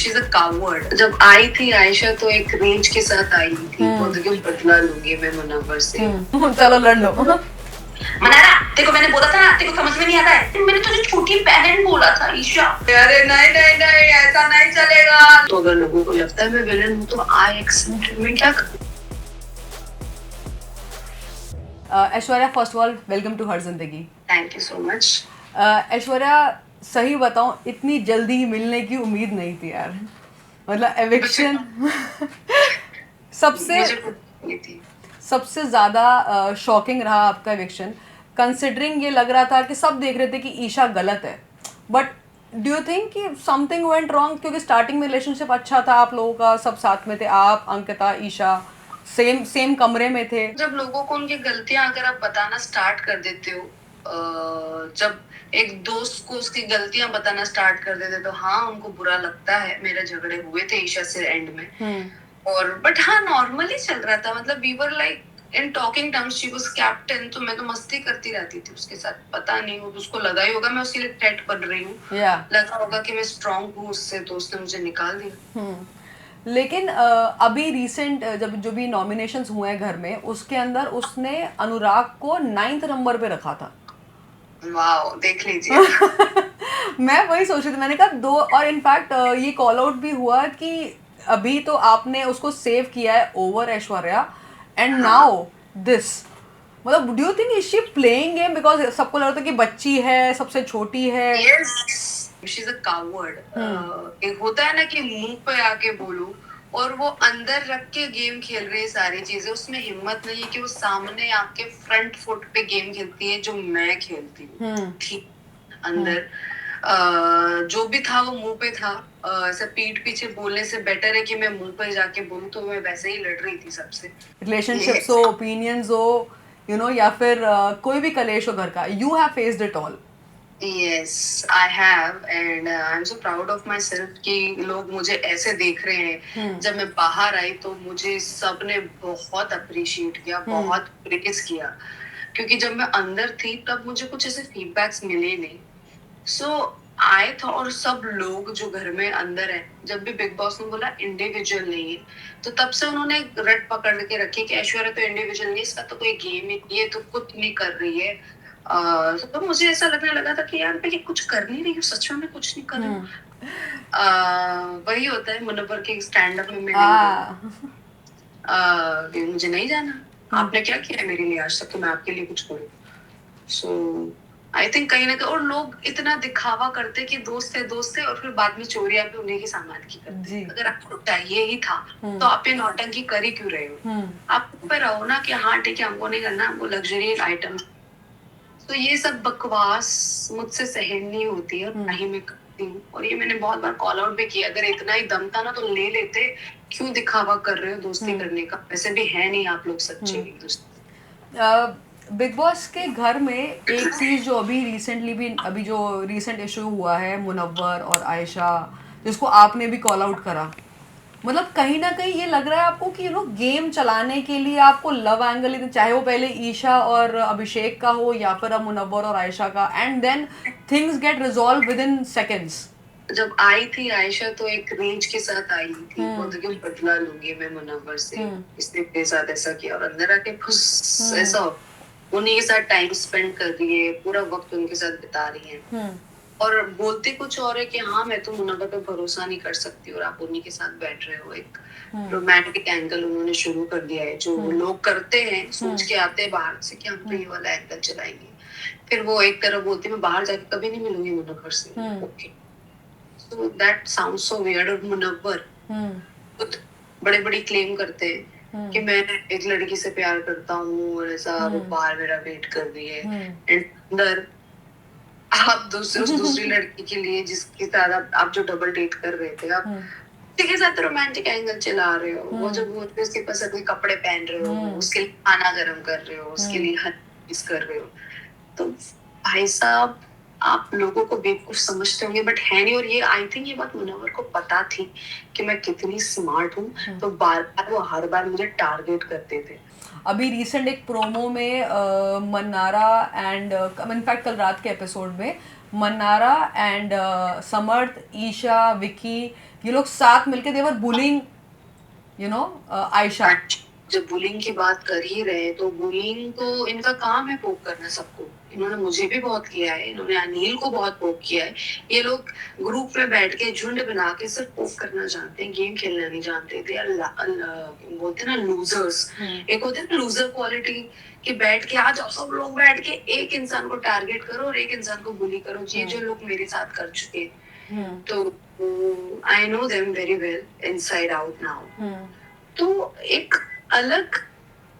She is a coward. जब आई थी आयशा तो एक रेंज के साथ आई थी, वो देखो बदला लूंगी मैं मुनव्वर से। चलो लड़ लो। मनारा देखो मैंने बोला था ना, तेरे को समझ में नहीं आता है, मैंने तुझे छोटी बहन बोला था ईशा। अरे नहीं नहीं नहीं ऐसा नहीं चलेगा। तो अगर लोगों को लगता है मैं विलन हूँ तो आई एक्सेप्ट, मैं क्या करूँ। Aishwarya, first of all welcome to Her Zindagi. Thank you so much. Aishwarya, सही बताऊं इतनी जल्दी मिलने की उम्मीद नहीं थी यार। मतलब एविक्शन सबसे मुझे नहीं थी। सबसे ज़्यादा शॉकिंग रहा आपका एविक्शन, कंसिडरिंग ये लग रहा था कि सब देख रहे थे कि ईशा गलत है, बट डू यू थिंक कि समथिंग वेंट रॉन्ग? क्योंकि स्टार्टिंग में रिलेशनशिप अच्छा था आप लोगों का, सब साथ में थे, आप, अंकिता, ईशा सेम सेम कमरे में थे। जब लोगों को उनकी गलतियां अगर आप बताना स्टार्ट कर देते हो, जब एक दोस्त को उसकी गलतियां बताना स्टार्ट कर देते तो हाँ उनको बुरा लगता है। मेरे झगड़े हुए थे ईशा से एंड में, और बट हाँ नॉर्मली चल रहा था। मतलब we were like in talking terms, she was captain, तो मैं तो मस्ती करती रहती थी उसके साथ। पता नहीं वो उसको लगा ही होगा मैं उसके लिए थ्रेट बन रही हूँ, लगा होगा कि मैं स्ट्रांग हूँ उससे, तो उसने मुझे निकाल दिया। लेकिन अभी रिसेंट जब जो भी नॉमिनेशंस हुए हैं घर में, उसके अंदर उसने अनुराग को 9th नंबर पे रखा था। वाओ, देख लीजिए। मैं वही सोच रही थी, मैंने कहा दो, और इनफैक्ट ये कॉल आउट भी हुआ कि अभी तो आपने उसको सेव किया है over Aishwarya, and now this. मतलब do you think is she playing game? Because सबको लग रहा था कि बच्ची है, सबसे छोटी है। Yes, she is a coward. एक होता है ना कि मुंह पे आके बोलो, और वो अंदर रख के गेम खेल रही है सारी चीजें। उसमें हिम्मत नहीं है कि वो सामने आके फ्रंट फुट पे गेम खेलती है जो मैं खेलती हूँ। ठीक, अंदर जो भी था वो मुंह पे था। ऐसा पीठ पीछे बोलने से बेटर है कि मैं मुंह पे जाके बोलूं, तो मैं वैसे ही लड़ रही थी सबसे। रिलेशनशिप्स हो, ओपिनियंस हो, यू नो, या फिर कोई भी कलेश हो घर का, you have faced it all. Yes, I have, and I'm so proud of myself कि लोग मुझे ऐसे देख रहे हैं। जब मैं बाहर आई तो मुझे सबने बहुत अप्रिशिएट किया, बहुत प्रेज किया, क्योंकि जब मैं अंदर थी तब मुझे कुछ ऐसे फीडबैक्स मिले नहीं। सो आए था, और सब लोग जो घर में अंदर है, जब भी बिग बॉस ने बोला इंडिविजुअल नहीं है, तो तब से उन्होंने रट पकड़ के रखी कि ऐश्वर्या तो इंडिविजुअल नहीं, इसका तो कोई गेम ही नहीं है, तो कुछ नहीं कर रही है। तो मुझे ऐसा लगने लगा था कि यार मैं ये कुछ कर नहीं रही हूँ, सच में मैं कुछ नहीं कर रही हूँ। वही होता है मुनव्वर के स्टैंड अप में मैं नहीं कि मुझे नहीं जाना, आपने क्या किया है मेरे लिए आज तक, तो मैं आपके लिए कुछ करूँ। सो आई थिंक कहीं ना कहीं, और लोग इतना दिखावा करते कि दोस्त है, और फिर बाद में चोरियां भी उन्हीं के सामान की करते। अगर आपको चाहिए ही था तो आप ये नौटंकी कर ही क्यों रहे हो? आप पे रहो ना कि हाँ ठीक है हमको नहीं करना, हमको लग्जरी आइटम। तो ये सब बकवास मुझसे सहन नहीं होती है, ना ही मैं करती हूँ। और ये मैंने बहुत बार कॉल आउट भी किया, अगर इतना ही दम था ना तो ले लेते, क्यों दिखावा कर रहे हो दोस्ती करने का? वैसे भी है नहीं आप लोग सच्चे एक दूसरे। बिग बॉस के घर में एक चीज़ जो अभी रिसेंटली भी, अभी जो रिसेंट इशू हुआ है मुनव्वर और आयशा, जिसको आपने भी कॉल आउट करा, मतलब कहीं ना कहीं ये लग रहा है आपको कि यू नो गेम चलाने के लिए आपको लव एंगल, चाहे वो पहले ईशा और अभिषेक का हो या फिर अब मुनव्वर और आयशा का, and then things get resolve within seconds. जब आई थी आयशा तो एक रेंज के साथ आई थी, वो तो क्यों बदला लूंगी मैं मुनव्वर से, इसने मेरे साथ ऐसा किया, और अंदर आके फुस ऐसा हो। उन्हीं के साथ टाइम स्पेंड कर रही है, पूरा वक्त उनके साथ बिता रही है, और बोलती कुछ और है कि हाँ मैं तो मुनव्वर पे भरोसा नहीं कर सकती, और आप उन्हीं के साथ बैठ रहे हो। एक रोमांटिक एंगल उन्होंने शुरू कर दिया है, जो लोग करते हैं सोच के आते हैं बाहर से कि हम तो ये वाला एंगल चलाएंगे। फिर वो एक तरफ बोलती मैं बाहर जाके कभी नहीं मिलूंगी मुनव्वर से। Okay, so that sounds so weird। और मुनव्वर खुद बड़े बड़े क्लेम करते हैं कि मैं एक लड़की से प्यार करता हूँ, और ऐसा वो बाहर मेरा वेट कर रही है, एंड अंदर आप उस दूसरी लड़की के लिए जिसके साथ आप जो डबल डेट कर रहे थे, आप उसी के साथ रोमांटिक एंगल चला रहे हो। वो जब वो उसके पसंद के कपड़े पहन रहे हो, उसके लिए खाना गर्म कर रहे हो, उसके लिए हर चीज कर रहे हो, तो भाई साहब आप लोगों को बेवकूफ समझते होंगे, बट है नहीं। और ये आई थिंक ये बात मुनव्वर को पता थी कि मैं कितनी स्मार्ट हूँ, तो बार बार वो हर बार मुझे टारगेट करते थे। अभी रिसेंट एक प्रोमो में मन्नारा एंड, इनफैक्ट कल रात के एपिसोड में मन्नारा एंड समर्थ, ईशा, विकी, ये लोग साथ मिलके देवर बुलिंग आयशा। जब बुलिंग की बात कर ही रहे तो बुलिंग तो इनका काम है, पोक करना सबको। इन्होंने मुझे भी बहुत किया है, इन्होंने अनिल को बहुत पोक किया है। ये लोग ग्रुप में बैठ के झुंड बना के सिर्फ पोक करना जानते हैं, गेम खेलना नहीं जानते थे। बोलते ना लूजर्स, एक होते ना लूजर क्वालिटी कि बैठ के आ जाओ सब लोग, बैठ के एक इंसान को टारगेट करो और एक इंसान को बुली करो। ये जो लोग मेरे साथ कर चुके हैं, तो I know them very well inside out now. तो एक अलग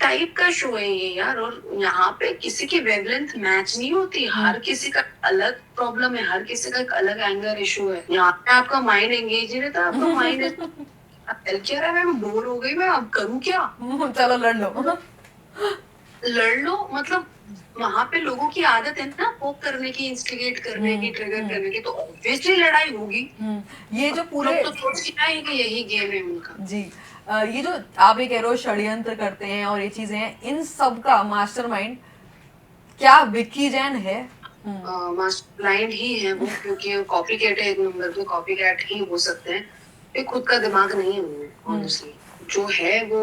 टाइप का शो है ये यार, और यहाँ पे किसी की वेवलेंथ मैच नहीं होती। हर किसी का अलग प्रॉब्लम है, हर किसी का एक अलग एंगर इशू है। यहाँ पे आपका माइंड एंगेज नहीं रहता, आपका माइंड क्या रहा है, मैं बोर हो गई, मैं अब करूँ क्या? चलो लड़ लो। लड़ लो मतलब वहां पे लोगों की आदत है ना पोक करने की, इंस्टिगेट करने की, ट्रिगर करने की, तो ऑब्वियसली लड़ाई होगी। ये जो पूरे तो सोच के आए कि यही गेम है उनका जी। ये जो आप ये कह रहे हो षड्यंत्र करते हैं और ये चीजें हैं, इन सब का मास्टरमाइंड क्या विक्की जैन है? मास्टरमाइंड ही है वो, क्योंकि कॉपी कैट है एक नंबर पे, कॉपी कैट ही हो सकते हैं। ये खुद का दिमाग नहीं है उनमें ऑनेस्टली। जो है वो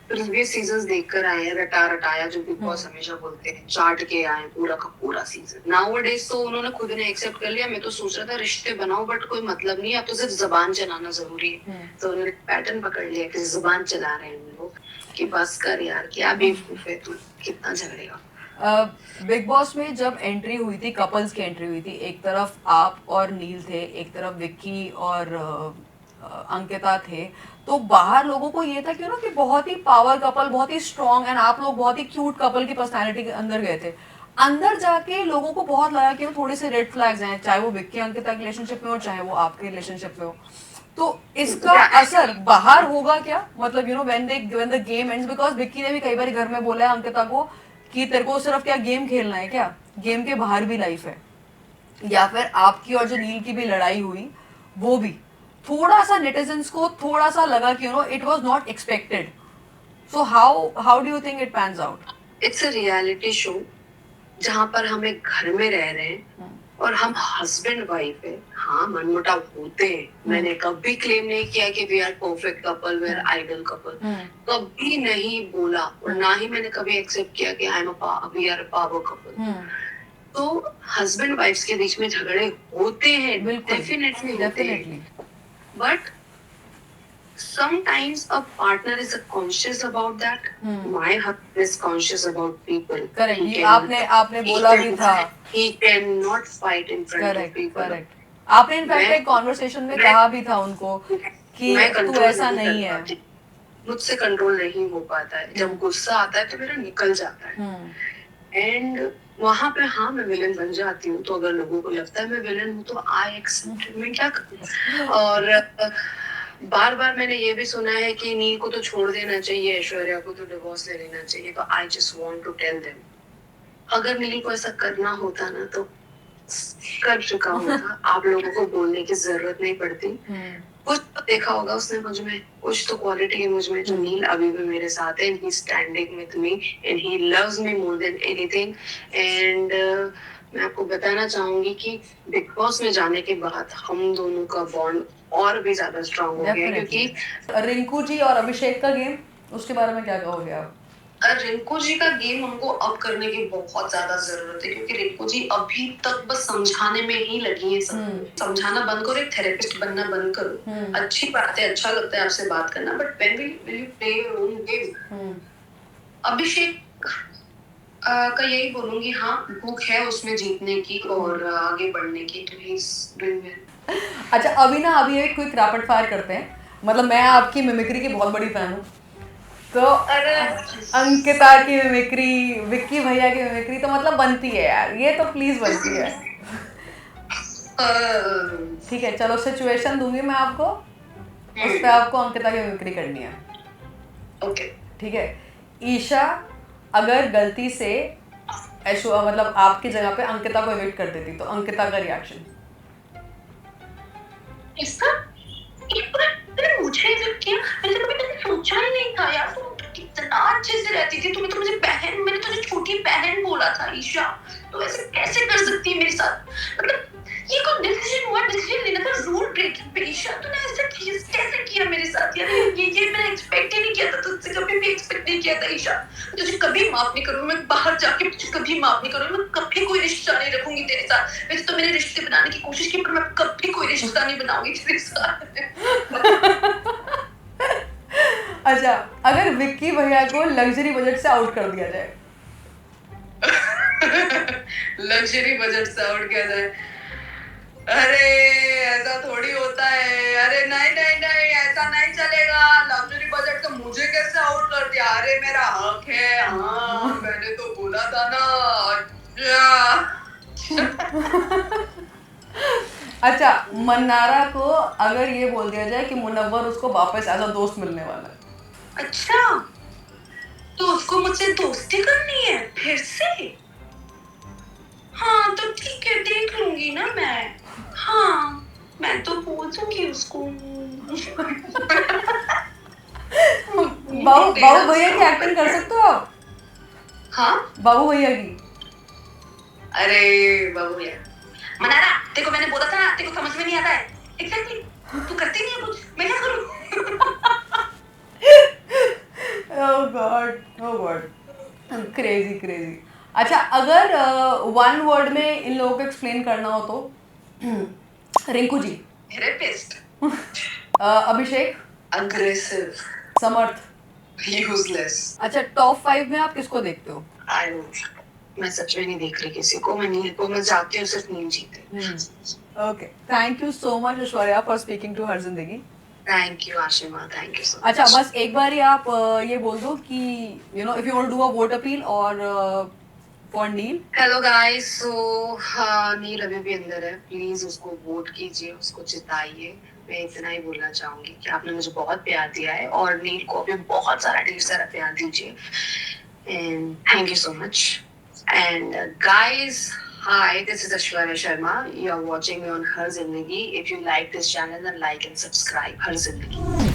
प्रीवियस सीजन्स देखकर आए हैं, रटा रटाया, जो बिग बॉस हमेशा बोलते हैं, चाट के आए पूरा का पूरा सीजन। नाउअडेज तो उन्होंने खुद ने एक्सेप्ट कर लिया। मैं तो सोच रहा था रिश्ते बनाओ बट कोई मतलब नहीं है, अब तो सिर्फ जबान चलाना जरूरी है। तो उन्होंने पैटर्न पकड़ लिया कि जबान चला रहे हैं हम लोग, कि बस कर यार, क्या बेवकूफ है तू, कितना झगड़ेगा। बिग बॉस में जब एंट्री हुई थी, कपल्स की एंट्री हुई थी, एक तरफ आप और नील थे, एक तरफ विक्की और अंकिता थे, तो बाहर लोगों को ये था कि बहुत ही पावर कपल, बहुत ही स्ट्रॉन्ग, एंड आप लोग बहुत ही क्यूट कपल की पर्सनालिटी के अंदर गए थे। अंदर जाके लोगों को बहुत लगा कि थोड़े से रेड फ्लैग्स हैं, चाहे वो विक्की अंकिता के रिलेशनशिप में हो, चाहे वो आपके रिलेशनशिप में हो। तो इसका असर बाहर होगा क्या? मतलब when the game ends, because Vicky ने भी कई बार घर में बोला है अंकिता को कि तेरे को सिर्फ क्या गेम खेलना है क्या, गेम के बाहर भी लाइफ है। या फिर आपकी और जो नील की भी लड़ाई हुई, वो भी थोड़ा सा नेटिजन्स को थोड़ा सा लगा कि it was not expected. So how do you think it pans out? It's a reality show जहां पर हम एक घर में रह रहे हैं और हम हस्बैंड वाइफ है। हाँ, मनमुटाव होते हैं। मैंने कभी क्लेम नहीं किया कि we are perfect couple, we are ideal couple, कभी नहीं बोला। और ना ही मैंने कभी एक्सेप्ट किया कि we are a power couple. तो हस्बैंड वाइफ्स के बीच में झगड़े होते हैं, डेफिनेटली होते हैं, but sometimes a partner is conscious about that. My husband is conscious about people. Correct. आपने बोला भी था, he cannot fight in front of people. Correct. आपने इनफैक्ट एक कॉन्वर्सेशन में कहा भी था उनको कि तू ऐसा नहीं है। मुझसे कंट्रोल नहीं हो पाता है, जब गुस्सा आता है तो मेरा निकल जाता है। एंड वहां पे हाँ मैं विलन बन जाती हूँ। तो अगर लोगों को लगता है मैं विलन हूँ तो आई एक्सेप्ट, मैं क्या करूँ। और बार बार मैंने ये भी सुना है कि नील को तो छोड़ देना चाहिए, ऐश्वर्या को तो डिवोर्स ले लेना चाहिए। तो I just want to tell them, अगर नील को ऐसा करना होता ना तो कर चुका होता। आप लोगों को बोलने की जरूरत नहीं पड़ती। कुछ तो देखा होगा उसने मुझ में, कुछ तो क्वालिटी है मुझ में जो नील अभी भी मेरे साथ है। He standing with me and he loves me more than anything. And मैं आपको बताना चाहूंगी कि बिग बॉस में जाने के बाद हम दोनों का बॉन्ड और भी ज्यादा स्ट्रांग हो गया। क्योंकि रिंकू जी और अभिषेक का गेम, उसके बारे में क्या कहोगे आप? रिंकू जी का गेम हमको अप करने की बहुत ज्यादा जरूरत है, क्योंकि रिंकू जी अभी तक बस समझाने में ही लगी है। समझाना बंद करो, एक थेरेपिस्ट बनना बंद करो। अच्छी बात है, अच्छा लगता है आपसे बात करना, but when will you play your own game? Abhishek का यही बोलूंगी, हाँ भूख है उसमें जीतने की और आगे बढ़ने की, तो ही इज डूइंग वेल। अच्छा, अभी एक क्विक रैपिड फायर करते हैं। मतलब मैं आपकी मिमिक्री की बहुत बड़ी फैन हूँ, तो अंकिता की मिमिक्री, विक्की भैया की मिमिक्री तो मतलब बनती है यार, ये तो प्लीज बनती है। ठीक है, चलो सिचुएशन दूंगी मैं आपको, उस पे आपको अंकिता की मिमिक्री करनी है। ओके ठीक है। ईशा अगर गलती से मतलब आपकी जगह पे अंकिता को एविक्ट कर देती तो अंकिता का रिएक्शन? इसका मुझे एविक्ट किया, मैंने कभी सोचा ही नहीं था यार। तुम कितना अच्छे से रहती थी, तुम्हें तो मुझे बहन, मैंने तुझे छोटी बहन बोला था ईशा, तो ऐसे कैसे कर सकती है मेरे साथ? मतलब ये कोई डिसीजन हुआ, डिसीजन लेना था रूल ब्रेकिंग पे। ईशा तूने ऐसे किया किया मेरे साथ यार, ये मैंने एक्सपेक्ट ही नहीं किया था तुझसे, कभी भी एक्सपेक्ट नहीं किया था ईशा। तुझे कभी माफ नहीं करूंगी मैं, बाहर जाके तुझे कभी माफ नहीं करूंगी मैं, कभी कोई रिश्ता नहीं रखूंगी तेरे साथ। वैसे तो मैंने रिश्ते बनाने की कोशिश की पर मैं कभी कोई रिश्ता नहीं बनाऊंगी तेरे साथ। अच्छा, अगर विक्की भैया को लग्जरी बजट से आउट कर दिया जाए? लग्जरी बजट से आउट किया जाए? अरे ऐसा थोड़ी होता है, अरे नहीं नहीं नहीं ऐसा नहीं चलेगा। लग्जरी बजट तो मुझे कैसे आउट कर दिया? अरे मेरा हक है, हाँ मैंने तो बोला था ना। अच्छा, मन्नारा को अगर ये बोल दिया जाए कि मुनव्वर उसको वापस एज अ दोस्त मिलने वाला है? अच्छा, तो उसको मुझसे दोस्ती करनी है फिर से? हाँ तो ठीक है, देख लूंगी ना मैं। हाँ मैं तो पूछूंगी उसको। बाबू भैया की एक्टिंग कर सकते हो आप? हाँ बाबू भैया की? अरे बाबू भैया, मनारा तेरे को मैंने बोला था ना, तेरे को समझ में नहीं आता है। एग्जैक्टली, तू करती नहीं है कुछ, मैं क्या करूं? ओह गॉड, क्रेजी। अच्छा, अगर वन वर्ड में इन लोगों को एक्सप्लेन करना हो तो? रिंकू जी? थेरेपिस्ट। अभिषेक? अग्रेसिव। समर्थ? यूजलेस। अच्छा, टॉप 5 में आप किसको देखते हो? आई डोंट, मैं सच में नहीं देख रही किसी को, मैं नील को मैं जाती हूँ सिर्फ नील जीते। Okay, thank you so much Aishwarya for speaking to Her Zindagi. Thank you Ashima, thank you so much. अच्छा, बस एक बार ही आप ये बोल दो कि you know if you want to do a vote appeal और for Neel. Hello guys, so Neel अभी भी अंदर है, प्लीज उसको वोट कीजिए, उसको जिताइए। मैं इतना ही बोलना चाहूंगी कि आपने मुझे बहुत प्यार दिया है और नील को भी बहुत सारा ढेर सारा प्यार दीजिए। And thank you so much. And guys, hi, this is Aishwarya Sharma. You are watching me on Har Zindagi. If you like this channel, then like and subscribe. Har Zindagi.